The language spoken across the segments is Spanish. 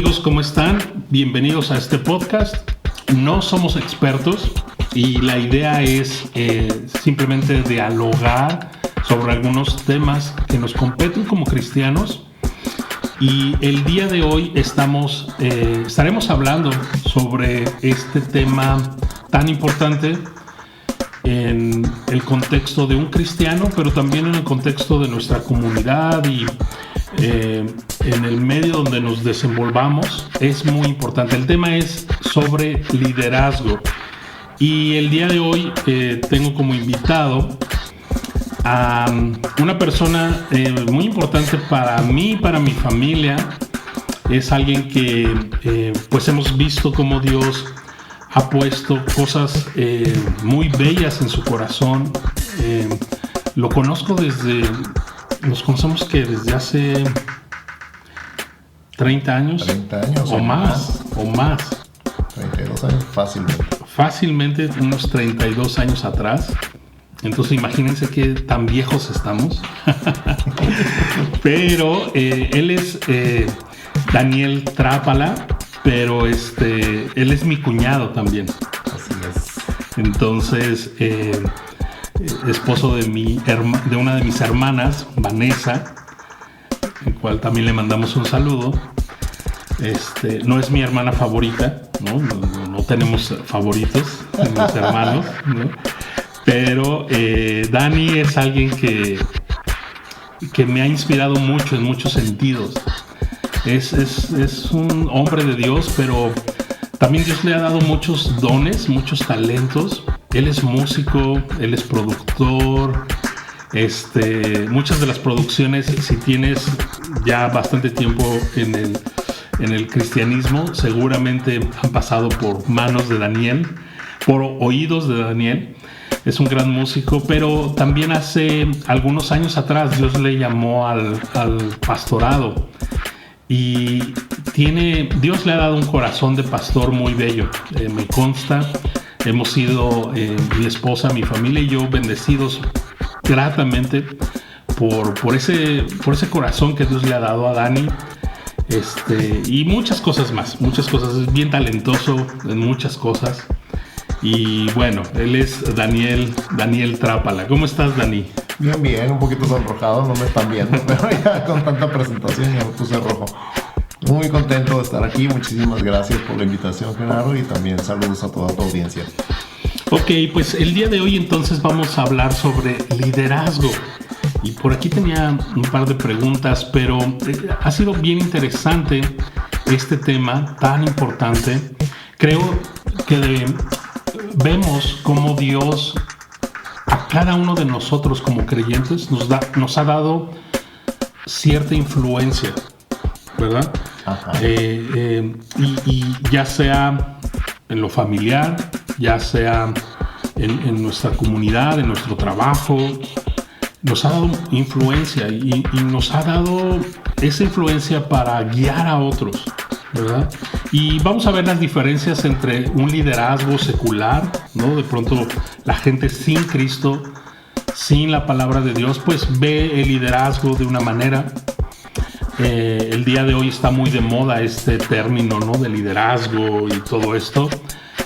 amigos, ¿cómo están? Bienvenidos a este podcast. No somos expertos y la idea es simplemente dialogar sobre algunos temas que nos competen como cristianos. Y el día de hoy estaremos hablando sobre este tema tan importante en el contexto de un cristiano, pero también en el contexto de nuestra comunidad y en el medio donde nos desenvolvamos. Es muy importante. El tema es sobre liderazgo. Y el día de hoy tengo como invitado a una persona muy importante para mí y para mi familia. Es alguien que pues hemos visto cómo Dios ha puesto cosas muy bellas en su corazón. Lo conozco nos conocemos que desde hace 30 años. 30 años o más. 32 años fácilmente. Fácilmente unos 32 años atrás. Entonces imagínense qué tan viejos estamos. Pero él es Daniel Trápala, pero él es mi cuñado también. Así es. Entonces, esposo de una de mis hermanas, Vanessa, el cual también le mandamos un saludo. No es mi hermana favorita, no tenemos favoritos en mis hermanos, ¿no? Pero Dani es alguien que me ha inspirado mucho en muchos sentidos. Es un hombre de Dios, pero también Dios le ha dado muchos dones, muchos talentos. Él es músico, él es productor. Muchas de las producciones, si tienes ya bastante tiempo en el cristianismo, seguramente han pasado por manos de Daniel, por oídos de Daniel. Es un gran músico, pero también hace algunos años atrás Dios le llamó al pastorado. Y Dios le ha dado un corazón de pastor muy bello. Me consta, hemos sido mi esposa, mi familia y yo bendecidos gratamente por ese corazón que Dios le ha dado a Dani. Y muchas cosas más, es bien talentoso en muchas cosas. Y bueno, él es Daniel Trápala. ¿Cómo estás, Dani? Bien, un poquito sonrojado, no me están viendo, pero ya con tanta presentación ya me puse rojo. Muy contento de estar aquí, muchísimas gracias por la invitación, Genaro, y también saludos a toda tu audiencia. Ok, pues el día de hoy entonces vamos a hablar sobre liderazgo. Y por aquí tenía un par de preguntas, pero ha sido bien interesante este tema tan importante. Creo que vemos cómo Dios a cada uno de nosotros como creyentes nos ha dado cierta influencia, ¿verdad? Y ya sea en lo familiar, ya sea en nuestra comunidad, en nuestro trabajo, nos ha dado influencia y nos ha dado esa influencia para guiar a otros, ¿verdad? Y vamos a ver las diferencias entre un liderazgo secular, ¿no? De pronto la gente sin Cristo, sin la palabra de Dios, pues ve el liderazgo de una manera. El día de hoy está muy de moda este término, ¿no? De liderazgo y todo esto,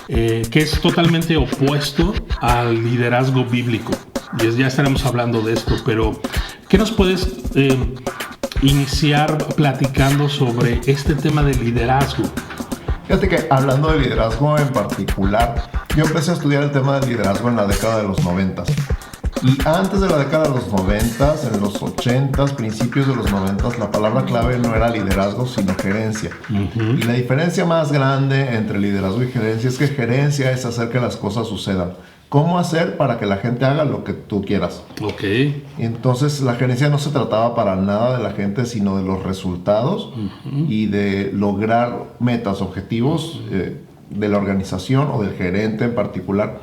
que es totalmente opuesto al liderazgo bíblico. Y ya estaremos hablando de esto, pero ¿qué nos puedes iniciar platicando sobre este tema de liderazgo? Fíjate que hablando de liderazgo en particular, yo empecé a estudiar el tema del liderazgo en la década de los 90. Y antes de la década de los 90, en los 80, principios de los 90, la palabra clave no era liderazgo, sino gerencia. Y la diferencia más grande entre liderazgo y gerencia es que gerencia es hacer que las cosas sucedan. ¿Cómo hacer para que la gente haga lo que tú quieras? Ok. Entonces la gerencia no se trataba para nada de la gente, sino de los resultados y de lograr metas, objetivos de la organización o del gerente en particular.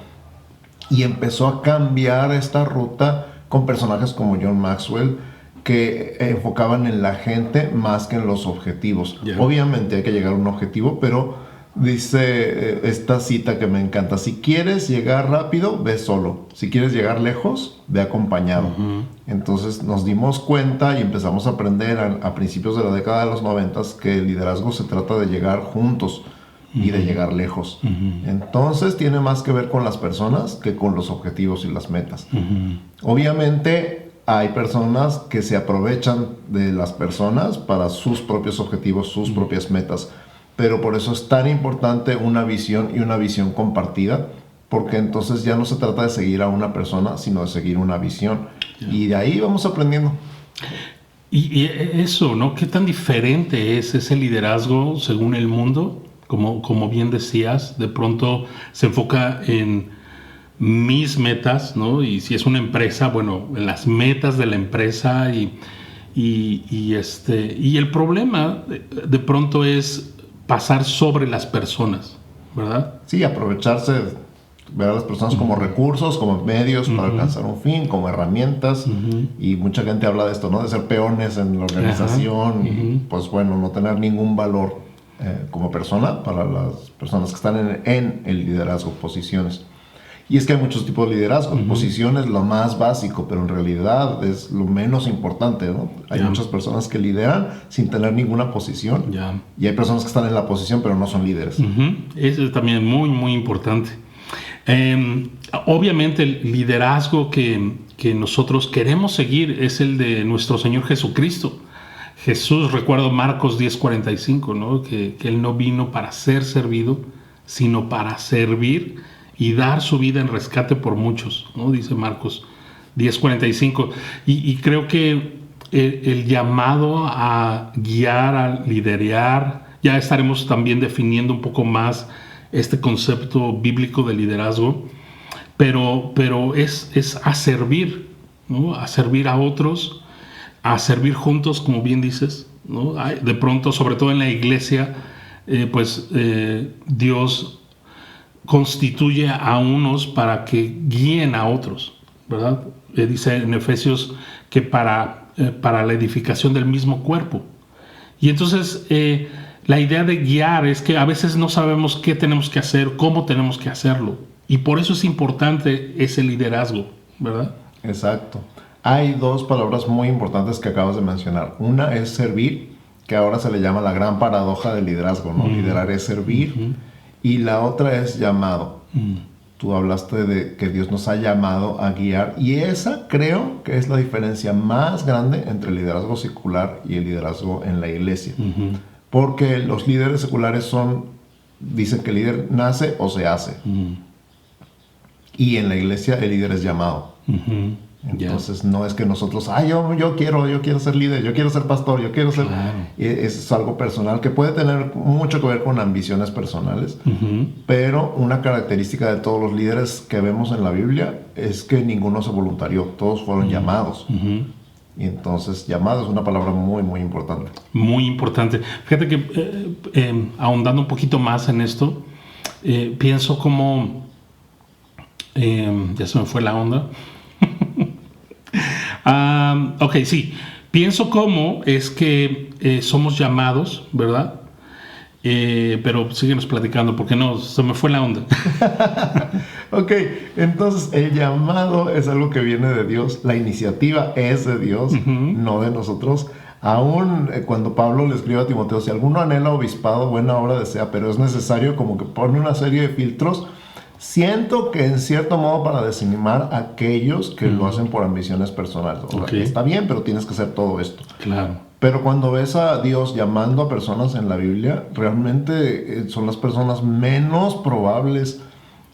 Y empezó a cambiar esta ruta con personajes como John Maxwell, que enfocaban en la gente más que en los objetivos. Yeah. Obviamente hay que llegar a un objetivo, pero Dice esta cita que me encanta: si quieres llegar rápido, ve solo; si quieres llegar lejos, ve acompañado. Entonces nos dimos cuenta y empezamos a aprender a principios de la década de los 90 que el liderazgo se trata de llegar juntos y de llegar lejos. Entonces tiene más que ver con las personas que con los objetivos y las metas. Obviamente hay personas que se aprovechan de las personas para sus propios objetivos, sus propias metas. Pero por eso es tan importante una visión, y una visión compartida, porque entonces ya no se trata de seguir a una persona, sino de seguir una visión. Y de ahí vamos aprendiendo. Y eso, ¿no? ¿Qué tan diferente es ese liderazgo según el mundo? Como bien decías, de pronto se enfoca en mis metas, ¿no? Y si es una empresa, bueno, en las metas de la empresa. Y el problema de pronto es pasar sobre las personas, ¿verdad? Sí, aprovecharse, ver a las personas como recursos, como medios para alcanzar un fin, como herramientas. Y mucha gente habla de esto, ¿no? De ser peones en la organización. Y pues bueno, no tener ningún valor como persona para las personas que están en el liderazgo, posiciones. Y es que hay muchos tipos de liderazgo. Posición es lo más básico, pero en realidad es lo menos importante, ¿no? Hay muchas personas que lideran sin tener ninguna posición. Y hay personas que están en la posición, pero no son líderes. Eso es también muy, muy importante. Obviamente el liderazgo que nosotros queremos seguir es el de nuestro Señor Jesucristo. Jesús, recuerdo Marcos 10:45, ¿no? Que Él no vino para ser servido, sino para servir y dar su vida en rescate por muchos, ¿no? Dice Marcos 10:45. Y creo que el llamado a guiar, a liderar, ya estaremos también definiendo un poco más este concepto bíblico de liderazgo, pero es a servir, ¿no? A servir a otros, a servir juntos, como bien dices, ¿no? De pronto, sobre todo en la iglesia, Dios constituye a unos para que guíen a otros, ¿verdad? Dice en Efesios que para la edificación del mismo cuerpo. Y entonces la idea de guiar es que a veces no sabemos qué tenemos que hacer, cómo tenemos que hacerlo. Y por eso es importante ese liderazgo, ¿verdad? Exacto. Hay dos palabras muy importantes que acabas de mencionar. Una es servir, que ahora se le llama la gran paradoja del liderazgo, ¿no? Liderar es servir. Y la otra es llamado. Tú hablaste de que Dios nos ha llamado a guiar, y esa creo que es la diferencia más grande entre el liderazgo secular y el liderazgo en la iglesia. Porque los líderes seculares dicen que el líder nace o se hace. Y en la iglesia el líder es llamado. Entonces no es que nosotros, yo quiero ser líder, yo quiero ser pastor, yo quiero ser... Claro. Es algo personal que puede tener mucho que ver con ambiciones personales, pero una característica de todos los líderes que vemos en la Biblia es que ninguno se voluntarió, todos fueron llamados. Y entonces llamado es una palabra muy, muy importante. Muy importante. Fíjate que ahondando un poquito más en esto, pienso como... ya se me fue la onda. Ok, sí. Pienso cómo es que somos llamados, ¿verdad? Pero síguenos platicando, porque no, se me fue la onda. Ok, entonces el llamado es algo que viene de Dios, la iniciativa es de Dios, no de nosotros. Aún cuando Pablo le escribe a Timoteo, si alguno anhela obispado, buena obra desea, pero es necesario, como que pone una serie de filtros. Siento que en cierto modo para desanimar a aquellos que lo hacen por ambiciones personales. O sea, está bien, pero tienes que hacer todo esto. Claro. Pero cuando ves a Dios llamando a personas en la Biblia, realmente son las personas menos probables.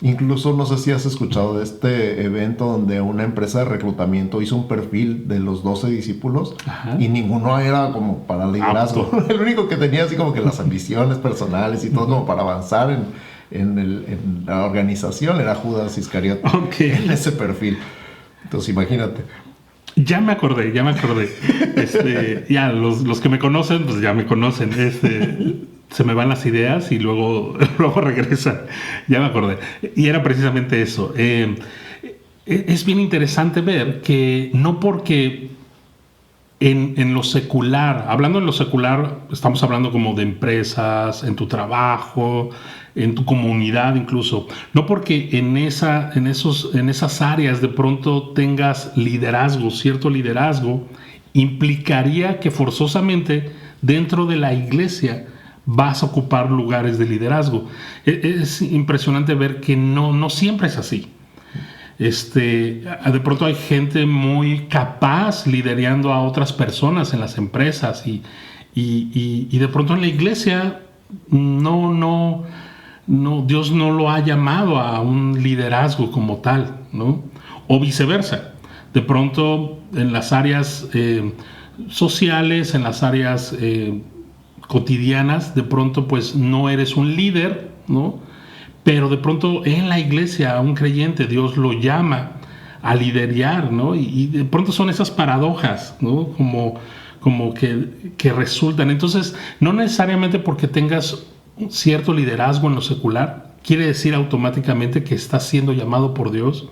Incluso no sé si has escuchado de este evento donde una empresa de reclutamiento hizo un perfil de los 12 discípulos. Y ninguno era como para liderazgo. El único que tenía así como que las ambiciones personales y todo como para avanzar en la organización era Judas Iscariote, en ese perfil. Entonces imagínate. Ya me acordé. Ya los que me conocen, pues ya me conocen. Se me van las ideas y luego regresan. Ya me acordé. Y era precisamente eso. Es bien interesante ver que no porque en lo secular, hablando en lo secular, estamos hablando como de empresas, en tu trabajo, en tu comunidad incluso. No porque en esas áreas de pronto tengas liderazgo, cierto liderazgo, implicaría que forzosamente dentro de la iglesia vas a ocupar lugares de liderazgo. Es impresionante ver que no siempre es así. De pronto hay gente muy capaz liderando a otras personas en las empresas y de pronto en la iglesia Dios no lo ha llamado a un liderazgo como tal, ¿no? O viceversa. De pronto en las áreas sociales, en las áreas cotidianas, de pronto pues no eres un líder, ¿no? Pero de pronto en la iglesia a un creyente Dios lo llama a liderar, ¿no? Y de pronto son esas paradojas, ¿no? Como que resultan. Entonces, no necesariamente porque tengas cierto liderazgo en lo secular, quiere decir automáticamente que estás siendo llamado por Dios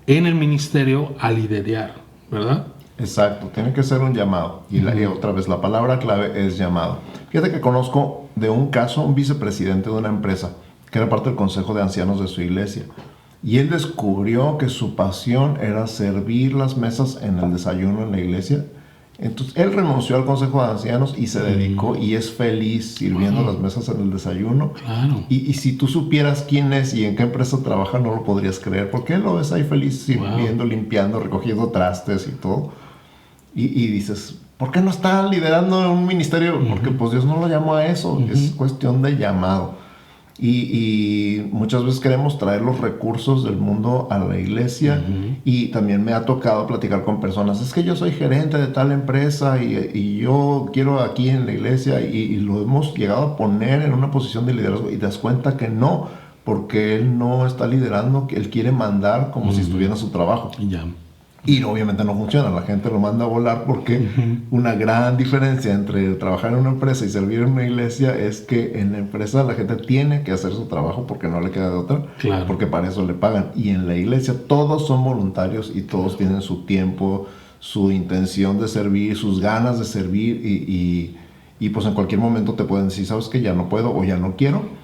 en el ministerio a liderar, ¿verdad? Exacto, tiene que ser un llamado. Y otra vez, la palabra clave es llamado. Fíjate que conozco de un caso, un vicepresidente de una empresa, que era parte del consejo de ancianos de su iglesia. Y él descubrió que su pasión era servir las mesas en el desayuno en la iglesia. Entonces, él renunció al consejo de ancianos y se dedicó y es feliz sirviendo las mesas en el desayuno. Claro. Y si tú supieras quién es y en qué empresa trabaja, no lo podrías creer. Porque él lo ves ahí feliz sirviendo, limpiando, recogiendo trastes y todo. Y dices, ¿por qué no está liderando un ministerio? Porque pues Dios no lo llamó a eso. Es cuestión de llamado. Y muchas veces queremos traer los recursos del mundo a la iglesia. Y también me ha tocado platicar con personas, es que yo soy gerente de tal empresa y yo quiero aquí en la iglesia, y lo hemos llegado a poner en una posición de liderazgo y te das cuenta que no, porque él no está liderando, que él quiere mandar como si estuviera en su trabajo. Y obviamente no funciona, la gente lo manda a volar porque una gran diferencia entre trabajar en una empresa y servir en una iglesia es que en la empresa la gente tiene que hacer su trabajo porque no le queda de otra, porque para eso le pagan. Y en la iglesia todos son voluntarios y todos tienen su tiempo, su intención de servir, sus ganas de servir y pues en cualquier momento te pueden decir, ¿sabes qué? Ya no puedo o ya no quiero.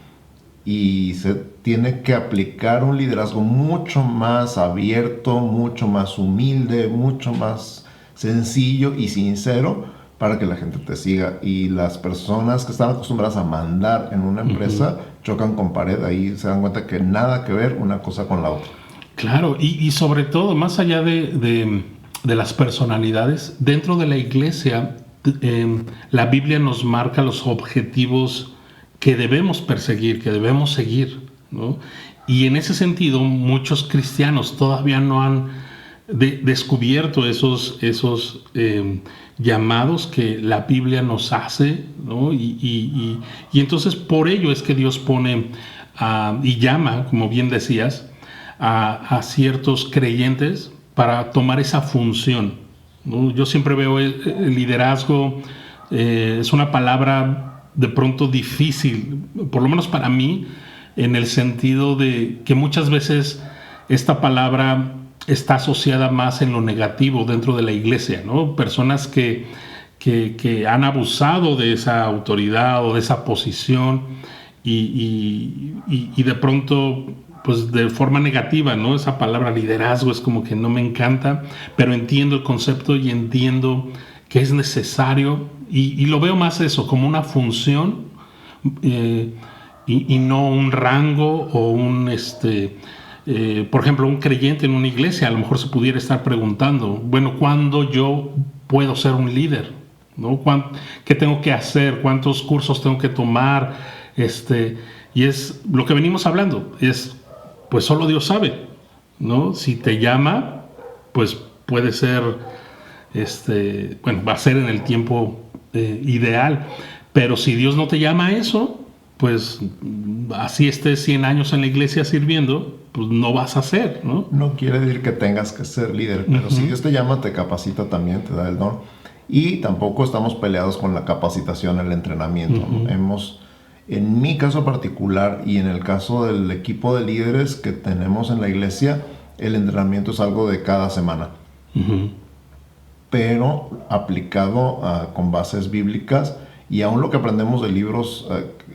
Y se tiene que aplicar un liderazgo mucho más abierto, mucho más humilde, mucho más sencillo y sincero para que la gente te siga. Y las personas que están acostumbradas a mandar en una empresa chocan con pared. Ahí se dan cuenta que nada que ver una cosa con la otra. Claro, y sobre todo, más allá de las personalidades, dentro de la iglesia, la Biblia nos marca los objetivos que debemos perseguir, que debemos seguir, ¿no? Y en ese sentido, muchos cristianos todavía no han descubierto esos llamados que la Biblia nos hace, ¿no? Y entonces por ello es que Dios pone y llama, como bien decías, a ciertos creyentes para tomar esa función, ¿no? Yo siempre veo el liderazgo, es una palabra de pronto difícil, por lo menos para mí, en el sentido de que muchas veces esta palabra está asociada más en lo negativo dentro de la iglesia, ¿no? Personas que han abusado de esa autoridad o de esa posición y de pronto, pues de forma negativa, ¿no? Esa palabra liderazgo es como que no me encanta, pero entiendo el concepto y entiendo que es necesario y lo veo más eso, como una función y no un rango o por ejemplo, un creyente en una iglesia a lo mejor se pudiera estar preguntando, bueno, ¿cuándo yo puedo ser un líder? ¿No? ¿Qué tengo que hacer? ¿Cuántos cursos tengo que tomar? Y es lo que venimos hablando, pues solo Dios sabe, ¿no? Si te llama, pues puede ser, va a ser en el tiempo ideal, pero si Dios no te llama a eso, pues así estés 100 años en la iglesia sirviendo, pues no vas a hacer, ¿no? No quiere decir que tengas que ser líder, pero si Dios te llama, te capacita también, te da el don. Y tampoco estamos peleados con la capacitación, el entrenamiento, ¿no? En mi caso particular y en el caso del equipo de líderes que tenemos en la iglesia, el entrenamiento es algo de cada semana. pero aplicado con bases bíblicas, y aún lo que aprendemos de libros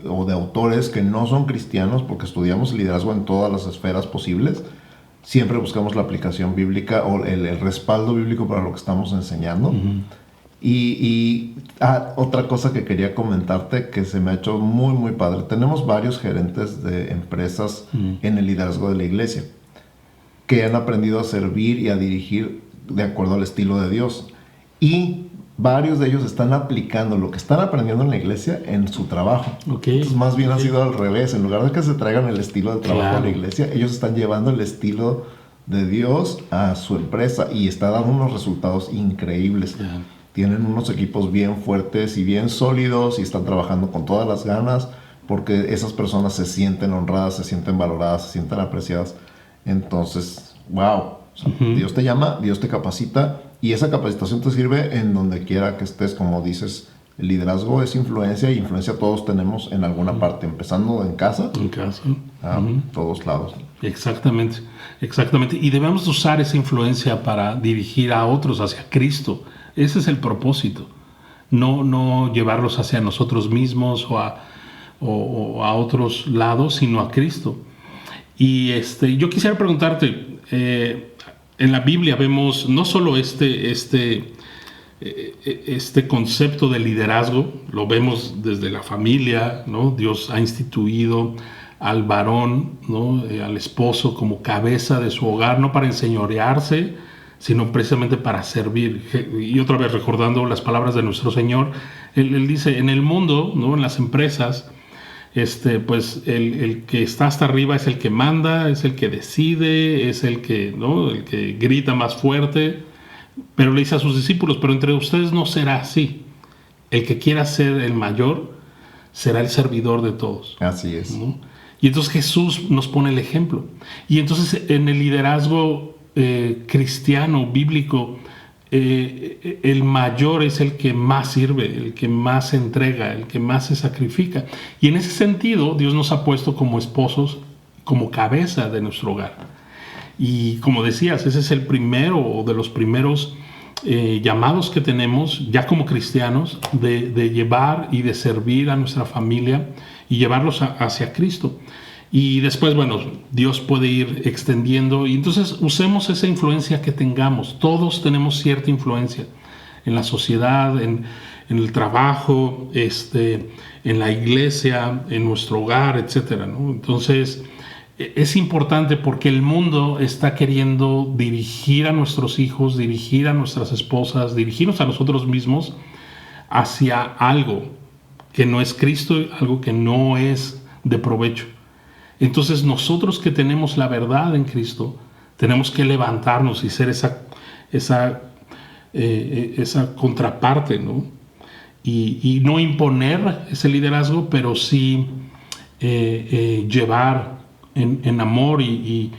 o de autores que no son cristianos, porque estudiamos liderazgo en todas las esferas posibles, siempre buscamos la aplicación bíblica o el respaldo bíblico para lo que estamos enseñando. Otra cosa que quería comentarte que se me ha hecho muy, muy padre. Tenemos varios gerentes de empresas en el liderazgo de la iglesia que han aprendido a servir y a dirigir de acuerdo al estilo de Dios. Y varios de ellos están aplicando lo que están aprendiendo en la iglesia en su trabajo. Entonces, más bien ha sido al revés. En lugar de que se traigan el estilo de trabajo de la iglesia, ellos están llevando el estilo de Dios a su empresa y está dando unos resultados increíbles. Tienen unos equipos bien fuertes y bien sólidos y están trabajando con todas las ganas porque esas personas se sienten honradas, se sienten valoradas, se sienten apreciadas. Entonces, wow. Dios te llama, Dios te capacita y esa capacitación te sirve en donde quiera que estés. Como dices, el liderazgo es influencia y influencia todos tenemos en alguna parte, empezando en casa. A todos lados. Exactamente. Y debemos usar esa influencia para dirigir a otros hacia Cristo. Ese es el propósito. No llevarlos hacia nosotros mismos o a otros lados, sino a Cristo. Y yo quisiera preguntarte, en la Biblia vemos no solo este concepto de liderazgo, lo vemos desde la familia, ¿no? Dios ha instituido al varón, ¿no? Al esposo como cabeza de su hogar, no para enseñorearse, sino precisamente para servir. Y otra vez recordando las palabras de nuestro Señor, él dice, en el mundo, ¿no? En las empresas, pues el que está hasta arriba es el que manda, es el que decide, es el que, ¿no? El que grita más fuerte. Pero le dice a sus discípulos, pero entre ustedes no será así. El que quiera ser el mayor será el servidor de todos. Así es. ¿No? Y entonces Jesús nos pone el ejemplo. Y entonces en el liderazgo cristiano, bíblico, el mayor es el que más sirve, el que más se entrega, el que más se sacrifica. Y en ese sentido, Dios nos ha puesto como esposos, como cabeza de nuestro hogar. Y como decías, ese es el primero de los primeros llamados que tenemos, ya como cristianos, de llevar y de servir a nuestra familia y llevarlos hacia Cristo. Y después, bueno, Dios puede ir extendiendo y entonces usemos esa influencia que tengamos. Todos tenemos cierta influencia en la sociedad, en el trabajo, en la iglesia, en nuestro hogar, etcétera, ¿no? Entonces, es importante porque el mundo está queriendo dirigir a nuestros hijos, dirigir a nuestras esposas, dirigirnos a nosotros mismos hacia algo que no es Cristo, algo que no es de provecho. Entonces nosotros que tenemos la verdad en Cristo, tenemos que levantarnos y ser esa contraparte, ¿no? Y no imponer ese liderazgo, pero sí llevar en amor y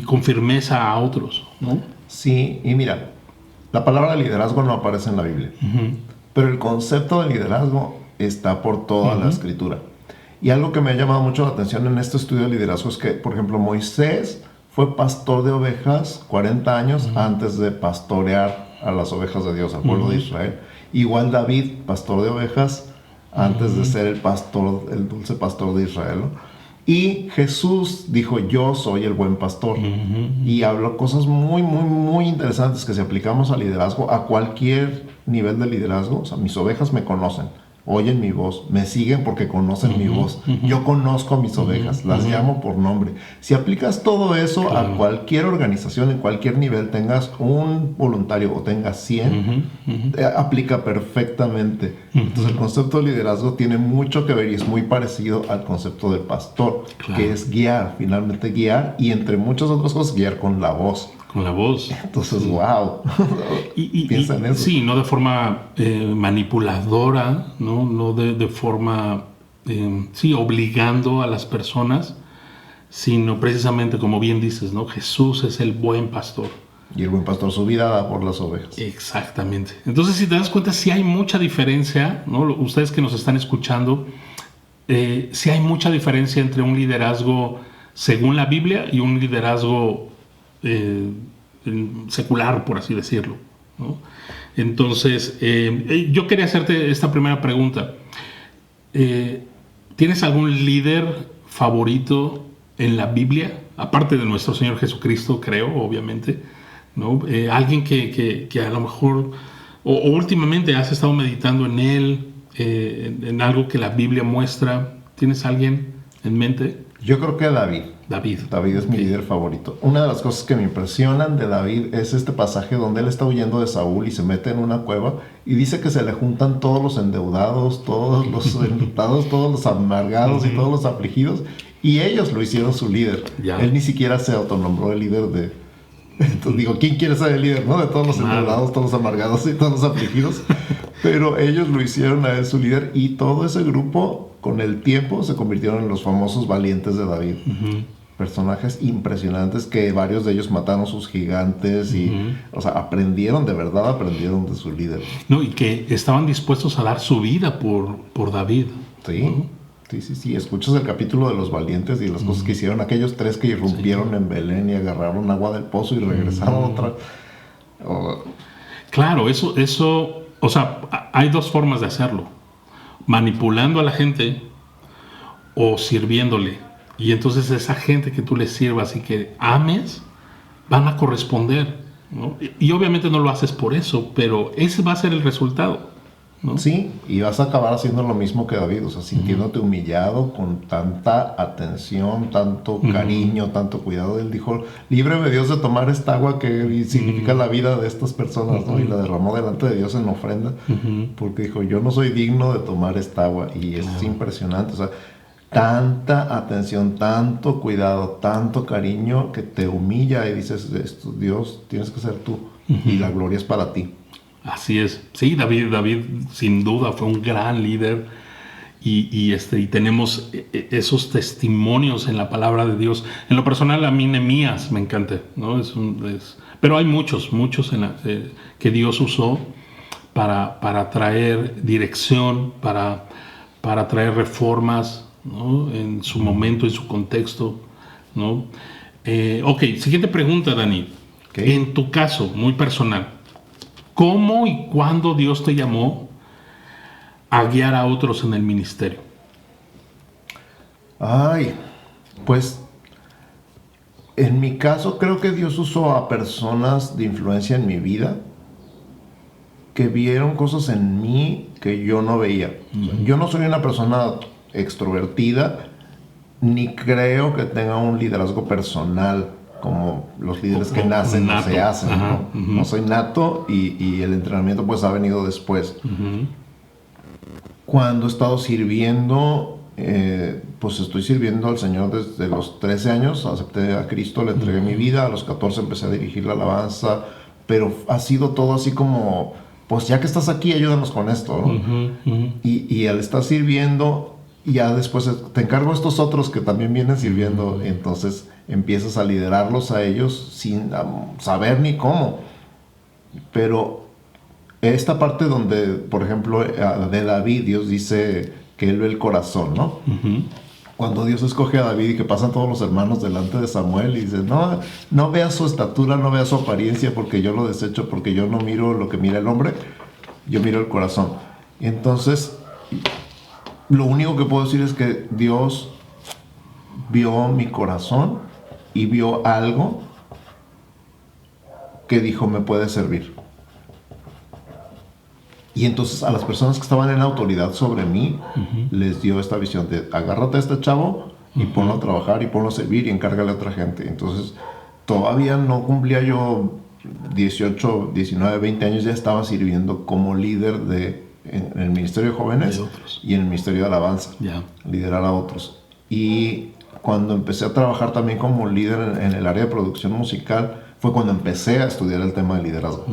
con firmeza a otros, ¿no? Sí, y mira, la palabra liderazgo no aparece en la Biblia, pero el concepto de liderazgo está por toda la Escritura. Y algo que me ha llamado mucho la atención en este estudio de liderazgo es que, por ejemplo, Moisés fue pastor de ovejas 40 años antes de pastorear a las ovejas de Dios, al pueblo de Israel. Igual David, pastor de ovejas, antes de ser el dulce pastor de Israel, ¿no? Y Jesús dijo, yo soy el buen pastor. Y habló cosas muy, muy, muy interesantes que si aplicamos al liderazgo, a cualquier nivel de liderazgo, o sea, mis ovejas me conocen, oyen mi voz, me siguen porque conocen mi voz. Yo conozco a mis ovejas, las llamo por nombre. Si aplicas todo eso a cualquier organización, en cualquier nivel, tengas un voluntario o tengas 100, aplica perfectamente. Entonces el concepto de liderazgo tiene mucho que ver y es muy parecido al concepto de pastor, que es guiar, finalmente guiar, y entre muchas otras cosas, guiar con la voz. Con la voz. Entonces, wow. Piensa en eso. Sí, no de forma manipuladora, no de forma, obligando a las personas, sino precisamente, como bien dices, ¿no? Jesús es el buen pastor. Y el buen pastor su vida da por las ovejas. Exactamente. Entonces, si te das cuenta, sí hay mucha diferencia, ¿no? Ustedes que nos están escuchando, sí hay mucha diferencia entre un liderazgo según la Biblia y un liderazgo secular, por así decirlo, ¿no? Entonces, yo quería hacerte esta primera pregunta. ¿Tienes algún líder favorito en la Biblia? Aparte de nuestro Señor Jesucristo, creo, obviamente, ¿no? Alguien que a lo mejor, o últimamente has estado meditando en él, en algo que la Biblia muestra. ¿Tienes alguien en mente? Yo creo que David. David es mi líder favorito. Una de las cosas que me impresionan de David es este pasaje donde él está huyendo de Saúl y se mete en una cueva y dice que se le juntan todos los endeudados, todos los enlutados, todos los amargados y todos los afligidos, y ellos lo hicieron su líder. Él ni siquiera se autonombró el líder de... Entonces digo, ¿quién quiere ser el líder, no? De todos los endeudados, todos los amargados y todos los afligidos. Pero ellos lo hicieron a él su líder, y todo ese grupo con el tiempo se convirtieron en los famosos valientes de David. Personajes impresionantes que varios de ellos mataron sus gigantes y, o sea, aprendieron de su líder. No, y que estaban dispuestos a dar su vida por David. Sí, ¿no? Sí. Escuchas el capítulo de los valientes y las cosas que hicieron aquellos 3 que irrumpieron en Belén y agarraron agua del pozo y regresaron otra. Claro, eso, o sea, hay 2 formas de hacerlo: manipulando a la gente o sirviéndole. Y entonces esa gente que tú les sirvas y que ames, van a corresponder, ¿no? Y obviamente no lo haces por eso, pero ese va a ser el resultado, ¿no? Sí, y vas a acabar haciendo lo mismo que David, o sea, sintiéndote humillado con tanta atención, tanto cariño, tanto cuidado. Él dijo, líbreme Dios de tomar esta agua que significa la vida de estas personas, ¿no? Y la derramó delante de Dios en ofrenda, porque dijo, yo no soy digno de tomar esta agua. Y es impresionante, o sea, tanta atención, tanto cuidado, tanto cariño que te humilla y dices, esto, Dios, tienes que ser tú y la gloria es para ti. Así es. Sí, David sin duda fue un gran líder y tenemos esos testimonios en la palabra de Dios. En lo personal, a mí Nehemías me encanta, ¿no? Pero hay muchos que Dios usó para traer dirección, para traer reformas, ¿no? En su momento, en su contexto, ¿no? Ok, siguiente pregunta, Dani. Okay. En tu caso, muy personal, ¿cómo y cuándo Dios te llamó a guiar a otros en el ministerio? Pues en mi caso creo que Dios usó a personas de influencia en mi vida que vieron cosas en mí que yo no veía. O sea, yo no soy una persona extrovertida, ni creo que tenga un liderazgo personal como los líderes que nacen o se hacen. No soy nato y el entrenamiento pues ha venido después. Cuando he estado sirviendo, pues estoy sirviendo al Señor desde los 13 años, acepté a Cristo, le entregué mi vida, a los 14 empecé a dirigir la alabanza, pero ha sido todo así como, pues ya que estás aquí, ayúdanos con esto, ¿no? Y al estar sirviendo, ya después te encargo a estos otros que también vienen sirviendo, entonces empiezas a liderarlos a ellos sin saber ni cómo. Pero esta parte donde, por ejemplo, de David, Dios dice que él ve el corazón, ¿no? Cuando Dios escoge a David y que pasan todos los hermanos delante de Samuel y dice, no vea su estatura, no vea su apariencia, porque yo lo desecho, porque yo no miro lo que mira el hombre, yo miro el corazón. Y entonces, lo único que puedo decir es que Dios vio mi corazón y vio algo que dijo, me puede servir. Y entonces a las personas que estaban en autoridad sobre mí, les dio esta visión de agárrate a este chavo y ponlo a trabajar y ponlo a servir y encárgale a otra gente. Entonces todavía no cumplía yo 18, 19, 20 años, ya estaba sirviendo como líder en el Ministerio de Jóvenes y en el Ministerio de Alabanza, liderar a otros. Y cuando empecé a trabajar también como líder en el área de producción musical, fue cuando empecé a estudiar el tema de liderazgo.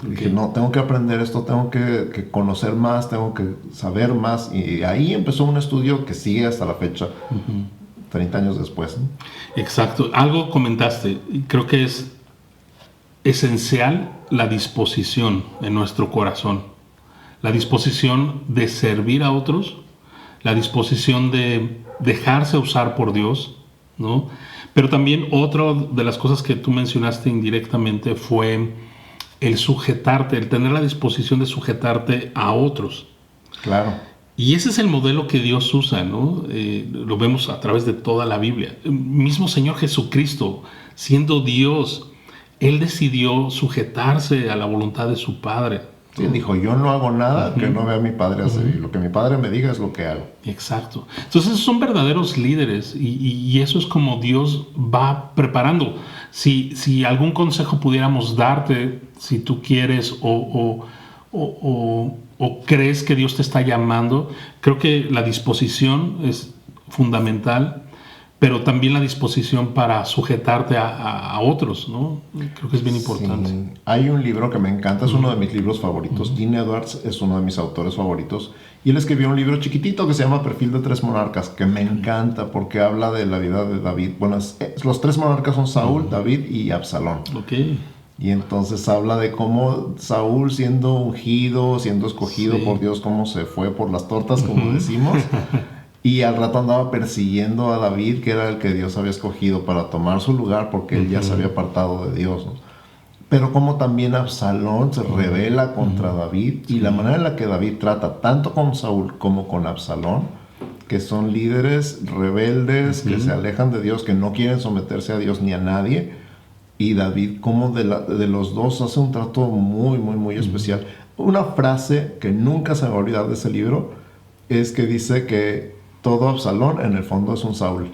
Dije, no, tengo que aprender esto, tengo que conocer más, tengo que saber más. Y ahí empezó un estudio que sigue hasta la fecha, 30 años después, ¿no? Exacto. Algo comentaste, creo que es esencial la disposición en nuestro corazón. La disposición de servir a otros, la disposición de dejarse usar por Dios, ¿no? Pero también otra de las cosas que tú mencionaste indirectamente fue el sujetarte, el tener la disposición de sujetarte a otros. Claro. Y ese es el modelo que Dios usa, ¿no? Lo vemos a través de toda la Biblia. El mismo Señor Jesucristo, siendo Dios, Él decidió sujetarse a la voluntad de su Padre. Sí, dijo, yo no hago nada que no vea a mi Padre hacer. Y lo que mi Padre me diga es lo que hago. Exacto. Entonces son verdaderos líderes y eso es como Dios va preparando. Si algún consejo pudiéramos darte, si tú quieres o crees que Dios te está llamando, creo que la disposición es fundamental, pero también la disposición para sujetarte a otros, ¿no? Creo que es bien importante. Sí. Hay un libro que me encanta, es uno de mis libros favoritos. Gene Edwards es uno de mis autores favoritos. Y él escribió un libro chiquitito que se llama Perfil de tres monarcas, que me encanta porque habla de la vida de David. Bueno, los tres monarcas son Saúl, David y Absalón. Okay. Y entonces habla de cómo Saúl, siendo ungido, siendo escogido por Dios, cómo se fue por las tortas, como decimos. Y al rato andaba persiguiendo a David, que era el que Dios había escogido para tomar su lugar, porque él ya se había apartado de Dios, ¿no? Pero como también Absalón se rebela contra David, y la manera en la que David trata tanto con Saúl como con Absalón, que son líderes rebeldes, que se alejan de Dios, que no quieren someterse a Dios ni a nadie, y David como de los dos hace un trato muy, muy, muy especial. Una frase que nunca se me va a olvidar de ese libro es que dice que todo Absalón en el fondo es un Saúl.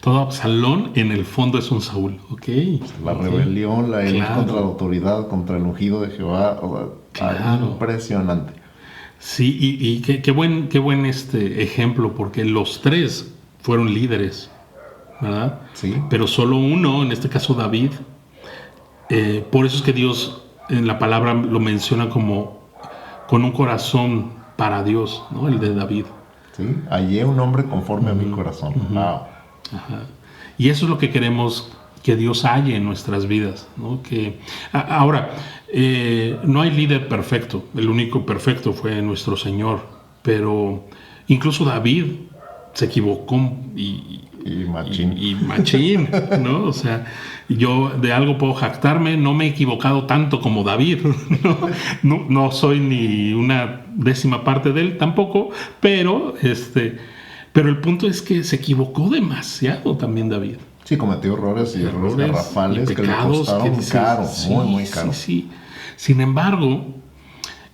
Todo Absalón en el fondo es un Saúl, ok. La rebelión, la ir contra la autoridad, contra el ungido de Jehová, impresionante. Sí, y qué buen ejemplo, porque los tres fueron líderes, ¿verdad? Sí. Pero solo uno, en este caso David, por eso es que Dios en la palabra lo menciona como con un corazón para Dios, ¿no? El de David. Sí, hallé un hombre conforme a mi corazón. Wow. Ajá. Y eso es lo que queremos que Dios halle en nuestras vidas, ¿no? Ahora, no hay líder perfecto. El único perfecto fue nuestro Señor. Pero incluso David se equivocó y machín, ¿no? O sea, yo de algo puedo jactarme, no me he equivocado tanto como David, no soy ni una 10ª parte de él tampoco, pero el punto es que se equivocó demasiado también David. Sí, cometió errores garrafales que le costaron caro, muy caro. Sí. Sin embargo,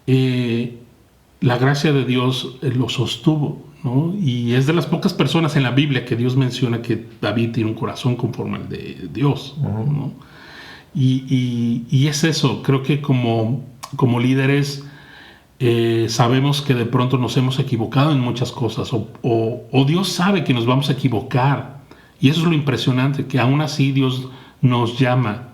la gracia de Dios lo sostuvo, ¿no? Y es de las pocas personas en la Biblia que Dios menciona que David tiene un corazón conforme al de Dios, ¿no? Y es eso, creo que como líderes sabemos que de pronto nos hemos equivocado en muchas cosas o Dios sabe que nos vamos a equivocar, y eso es lo impresionante, que aún así Dios nos llama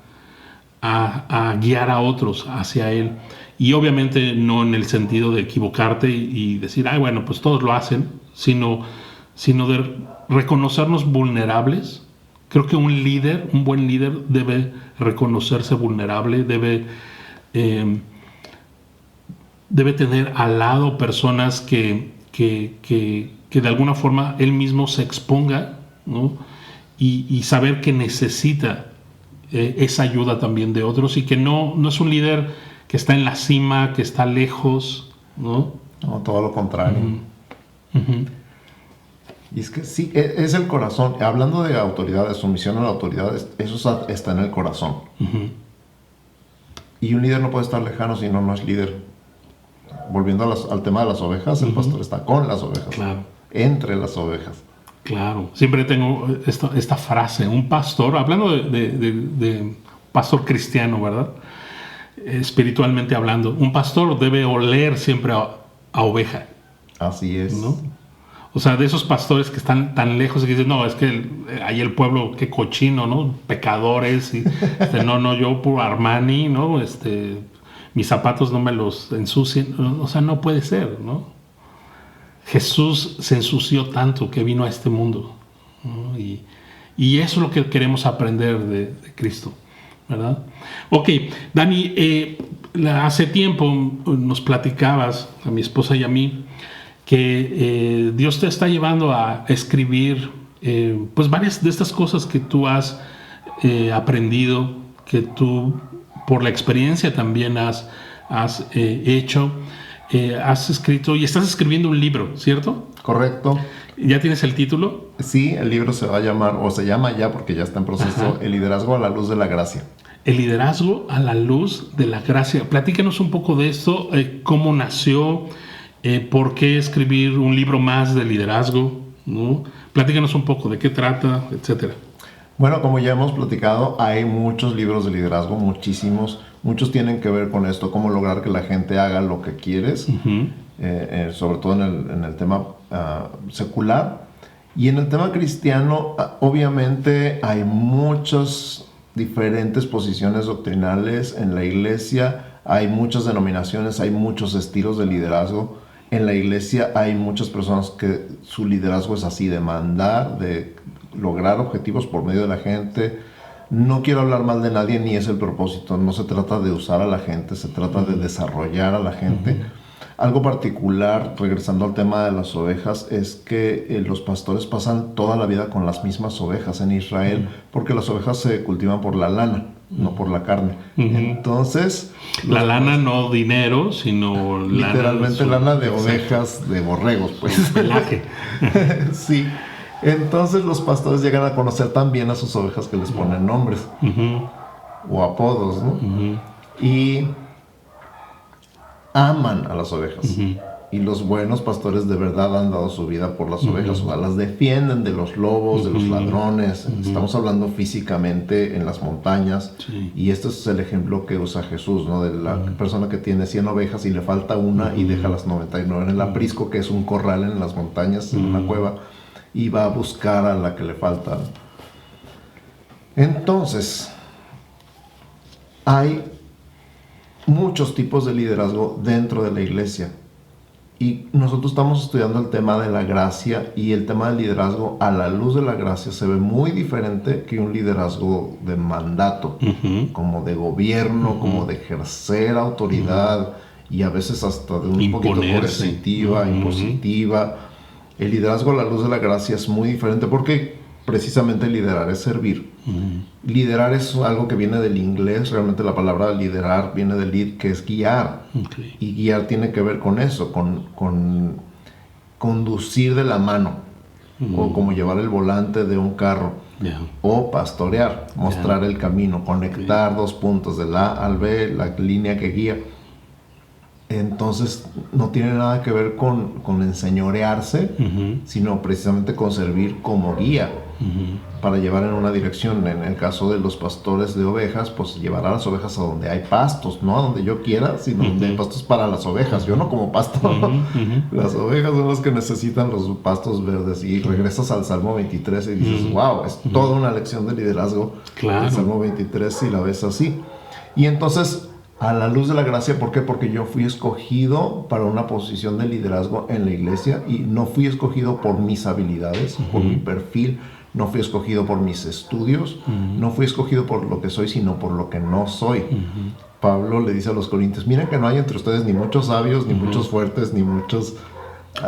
a guiar a otros hacia Él. Y obviamente no en el sentido de equivocarte y decir, ay, bueno, pues todos lo hacen, sino de reconocernos vulnerables. Creo que un buen líder debe reconocerse vulnerable, debe tener al lado personas que de alguna forma él mismo se exponga, ¿no? Y saber que necesita esa ayuda también de otros, y que no es un líder que está en la cima, que está lejos, ¿no? No, todo lo contrario. Y es que sí, es el corazón. Hablando de autoridad, de sumisión a la autoridad, eso está en el corazón. Y un líder no puede estar lejano si no es líder. Volviendo al tema de las ovejas, el pastor está con las ovejas. Claro. Entre las ovejas. Claro. Siempre tengo esta frase, un pastor, hablando de pastor cristiano, ¿verdad? Espiritualmente hablando, un pastor debe oler siempre a oveja. Así es, ¿no? O sea, de esos pastores que están tan lejos y que dicen, no, es que ahí el pueblo, qué cochino, ¿no? Pecadores, y, yo puro Armani, ¿no? Mis zapatos no me los ensucien. O sea, no puede ser, ¿no? Jesús se ensució tanto que vino a este mundo, ¿no? Y eso es lo que queremos aprender de Cristo, ¿verdad? Ok, Dani, hace tiempo nos platicabas, a mi esposa y a mí, que Dios te está llevando a escribir pues varias de estas cosas que tú has aprendido, que tú por la experiencia también has hecho. Has escrito y estás escribiendo un libro, ¿cierto? Correcto. ¿Ya tienes el título? Sí, el libro se va a llamar, o se llama ya porque ya está en proceso, Ajá. El liderazgo a la luz de la gracia. El liderazgo a la luz de la gracia. Platícanos un poco de esto, cómo nació, por qué escribir un libro más de liderazgo, ¿no? Platícanos un poco de qué trata, etcétera. Bueno, como ya hemos platicado, hay muchos libros de liderazgo, muchísimos. Muchos tienen que ver con esto, cómo lograr que la gente haga lo que quieres, sobre todo en el tema secular. Y en el tema cristiano, obviamente hay muchas diferentes posiciones doctrinales en la iglesia, hay muchas denominaciones, hay muchos estilos de liderazgo. En la iglesia hay muchas personas que su liderazgo es así, de mandar, de lograr objetivos por medio de la gente. No quiero hablar mal de nadie, ni es el propósito. No se trata de usar a la gente, se trata de desarrollar a la gente. Algo particular, regresando al tema de las ovejas, es que los pastores pasan toda la vida con las mismas ovejas en Israel, porque las ovejas se cultivan por la lana, no por la carne. Entonces... La lana no dinero, sino literalmente lana de ovejas, de borregos, pues. Pelaje. Sí. Entonces los pastores llegan a conocer tan bien a sus ovejas que les ponen nombres o apodos, ¿no? Y aman a las ovejas. Y los buenos pastores de verdad han dado su vida por las ovejas, o sea, las defienden de los lobos, de los ladrones. Estamos hablando físicamente en las montañas. Sí. Y este es el ejemplo que usa Jesús, ¿no? De la persona que tiene 100 ovejas y le falta una y deja las 99 en el aprisco, que es un corral en las montañas, en una cueva, y va a buscar a la que le falta. Entonces, hay muchos tipos de liderazgo dentro de la iglesia. Y nosotros estamos estudiando el tema de la gracia, y el tema del liderazgo a la luz de la gracia se ve muy diferente que un liderazgo de mandato, como de gobierno, como de ejercer autoridad, y a veces hasta de un poquito coercitiva, impositiva. El liderazgo a la luz de la gracia es muy diferente porque precisamente liderar es servir. Liderar es algo que viene del inglés, realmente la palabra liderar viene del lead, que es guiar. Y guiar tiene que ver con eso, con conducir de la mano, o como llevar el volante de un carro, o pastorear, mostrar el camino, conectar dos puntos del A al B, la línea que guía. Entonces no tiene nada que ver con enseñorearse, sino precisamente con servir como guía para llevar en una dirección. En el caso de los pastores de ovejas, pues llevar a las ovejas a donde hay pastos, no a donde yo quiera, sino donde hay pastos para las ovejas. Yo no como pasto. Las ovejas son las que necesitan los pastos verdes. Y regresas al Salmo 23 y dices, wow, es toda una lección de liderazgo. Claro. El Salmo 23, si la ves así. Y entonces, a la luz de la gracia, ¿por qué? Porque yo fui escogido para una posición de liderazgo en la iglesia, y no fui escogido por mis habilidades, por mi perfil, no fui escogido por mis estudios, no fui escogido por lo que soy, sino por lo que no soy. Pablo le dice a los corintios, miren que no hay entre ustedes ni muchos sabios, ni muchos fuertes, ni muchos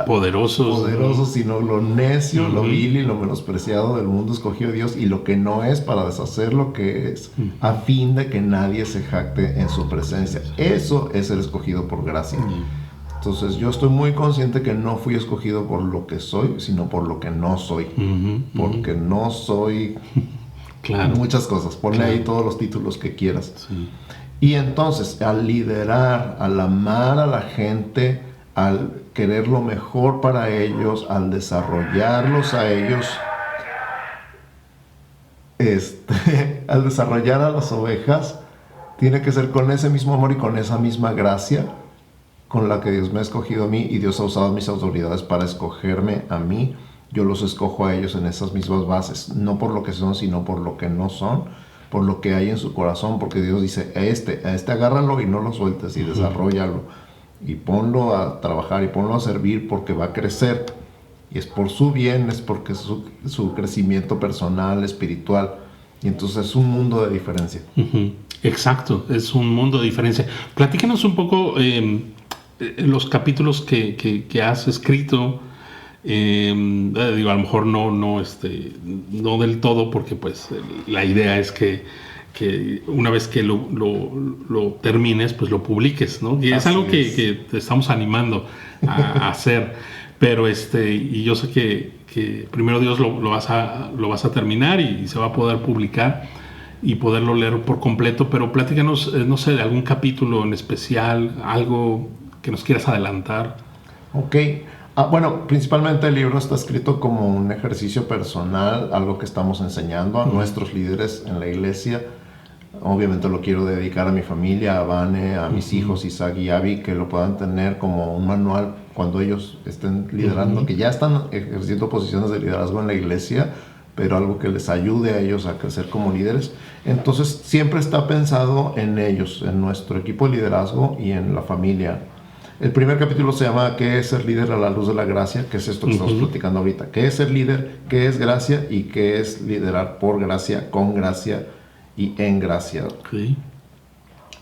poderosos, sino lo necio, lo vil y lo menospreciado del mundo escogió Dios, y lo que no es, para deshacer lo que es, a fin de que nadie se jacte en su presencia. Eso es el escogido por gracia. Entonces yo estoy muy consciente que no fui escogido por lo que soy, sino por lo que no soy. Porque no soy muchas cosas. Ponle ahí todos los títulos que quieras. Y entonces, al liderar, al amar a la gente, al querer lo mejor para ellos, al desarrollarlos a ellos, al desarrollar a las ovejas, tiene que ser con ese mismo amor y con esa misma gracia con la que Dios me ha escogido a mí, y Dios ha usado mis autoridades para escogerme a mí. Yo los escojo a ellos en esas mismas bases, no por lo que son, sino por lo que no son, por lo que hay en su corazón, porque Dios dice, a este agárralo y no lo sueltes, y desarróllalo, y ponlo a trabajar, y ponlo a servir, porque va a crecer, y es por su bien, es porque es su crecimiento personal, espiritual, y entonces es un mundo de diferencia. Exacto, es un mundo de diferencia. Platícanos un poco los capítulos que has escrito. Digo, a lo mejor no del todo, porque pues la idea es que que una vez que lo termines, pues lo publiques, ¿no? Y es algo que te estamos animando a hacer. Pero y yo sé que primero Dios lo vas a terminar y se va a poder publicar y poderlo leer por completo. Pero platícanos, no sé, de algún capítulo en especial, algo que nos quieras adelantar. Ok. Bueno, principalmente el libro está escrito como un ejercicio personal, algo que estamos enseñando a nuestros líderes en la iglesia. Obviamente lo quiero dedicar a mi familia, a Vane, a mis hijos Isaac y Abby, que lo puedan tener como un manual cuando ellos estén liderando, que ya están ejerciendo posiciones de liderazgo en la iglesia, pero algo que les ayude a ellos a crecer como líderes. Entonces siempre está pensado en ellos, en nuestro equipo de liderazgo y en la familia. El primer capítulo se llama ¿Qué es ser líder a la luz de la gracia? Que es esto que estamos platicando ahorita. ¿Qué es ser líder? ¿Qué es gracia? ¿Y qué es liderar por gracia, con gracia y en gracia? Okay.